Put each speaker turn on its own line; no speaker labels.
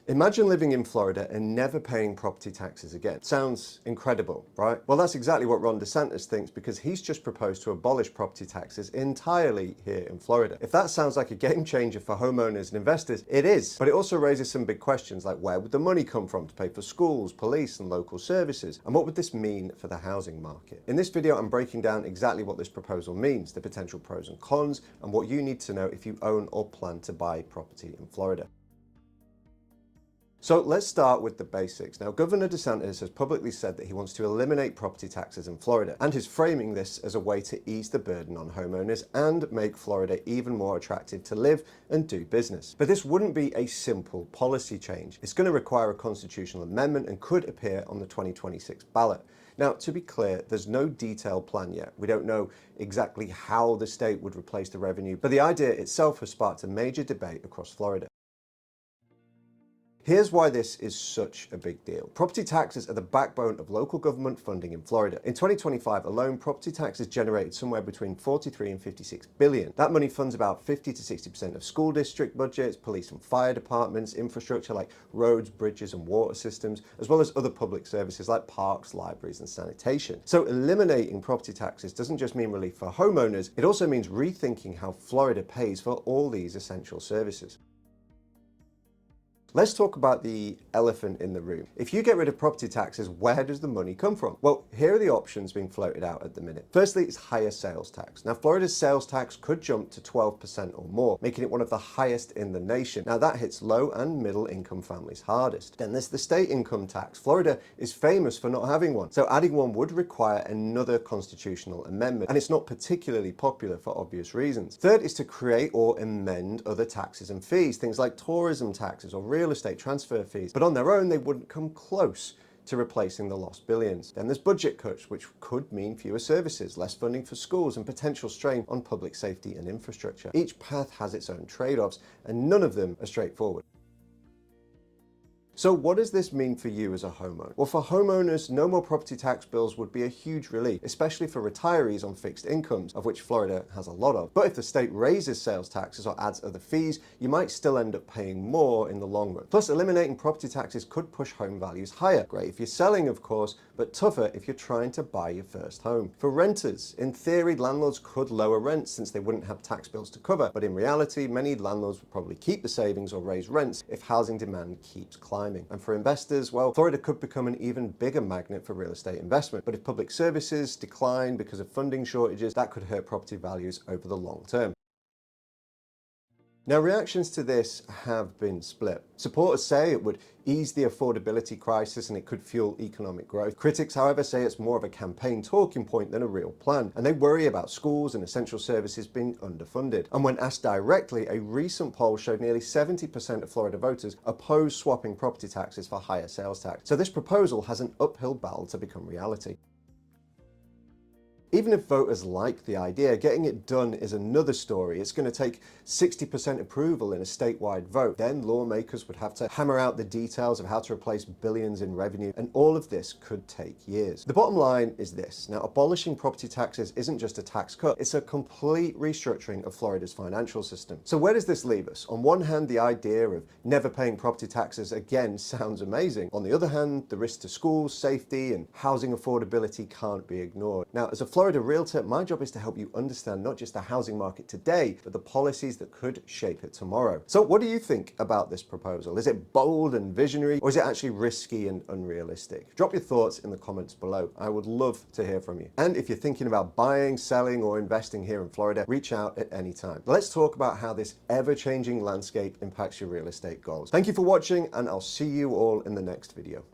Imagine living in Florida and never paying property taxes again. Sounds incredible, right? Well, that's exactly what Ron DeSantis thinks, because he's just proposed to abolish property taxes entirely here in Florida. If that sounds like a game changer for homeowners and investors, it is. But it also raises some big questions, like where would the money come from to pay for schools, police, and local services? And what would this mean for the housing market? In this video, I'm breaking down exactly what this proposal means, the potential pros and cons, and what you need to know if you own or plan to buy property in Florida. So let's start with the basics. Now, Governor DeSantis has publicly said that he wants to eliminate property taxes in Florida, and is framing this as a way to ease the burden on homeowners and make Florida even more attractive to live and do business. But this wouldn't be a simple policy change. It's going to require a constitutional amendment and could appear on the 2026 ballot. Now, to be clear, there's no detailed plan yet. We don't know exactly how the state would replace the revenue, but the idea itself has sparked a major debate across Florida. Here's why this is such a big deal. Property taxes are the backbone of local government funding in Florida. In 2025 alone, property taxes generated somewhere between 43 and 56 billion. That money funds about 50 to 60% of school district budgets, police and fire departments, infrastructure like roads, bridges, and water systems, as well as other public services like parks, libraries, and sanitation. So eliminating property taxes doesn't just mean relief for homeowners, it also means rethinking how Florida pays for all these essential services. Let's talk about the elephant in the room. If you get rid of property taxes, where does the money come from? Well, here are the options being floated out at the minute. Firstly, it's higher sales tax. Now, Florida's sales tax could jump to 12% or more, making it one of the highest in the nation. Now, that hits low and middle income families hardest. Then there's the state income tax. Florida is famous for not having one, so adding one would require another constitutional amendment, and it's not particularly popular for obvious reasons. Third is to create or amend other taxes and fees, things like tourism taxes or real estate transfer fees, but on their own they wouldn't come close to replacing the lost billions. Then there's budget cuts, which could mean fewer services, less funding for schools, and potential strain on public safety and infrastructure. Each path has its own trade-offs, and none of them are straightforward. So what does this mean for you as a homeowner? Well, for homeowners, no more property tax bills would be a huge relief, especially for retirees on fixed incomes, of which Florida has a lot of. But if the state raises sales taxes or adds other fees, you might still end up paying more in the long run. Plus, eliminating property taxes could push home values higher. Great if you're selling, of course, but tougher if you're trying to buy your first home. For renters, in theory, landlords could lower rents since they wouldn't have tax bills to cover, but in reality, many landlords would probably keep the savings or raise rents if housing demand keeps climbing. And for investors, well, Florida could become an even bigger magnet for real estate investment. But if public services decline because of funding shortages, that could hurt property values over the long term. Now, reactions to this have been split. Supporters say it would ease the affordability crisis and it could fuel economic growth. Critics, however, say it's more of a campaign talking point than a real plan, and they worry about schools and essential services being underfunded. And when asked directly, a recent poll showed nearly 70% of Florida voters oppose swapping property taxes for higher sales tax. So this proposal has an uphill battle to become reality. Even if voters like the idea, getting it done is another story. It's going to take 60% approval in a statewide vote. Then lawmakers would have to hammer out the details of how to replace billions in revenue, and all of this could take years. The bottom line is this. Now, abolishing property taxes isn't just a tax cut, it's a complete restructuring of Florida's financial system. So where does this leave us? On one hand, the idea of never paying property taxes again sounds amazing. On the other hand, the risk to schools, safety, and housing affordability can't be ignored. Now, as a Florida realtor, my job is to help you understand not just the housing market today, but the policies that could shape it tomorrow. So what do you think about this proposal? Is it bold and visionary, or is it actually risky and unrealistic? Drop your thoughts in the comments below. I would love to hear from you. And if you're thinking about buying, selling, or investing here in Florida, reach out at any time. Let's talk about how this ever-changing landscape impacts your real estate goals. Thank you for watching, and I'll see you all in the next video.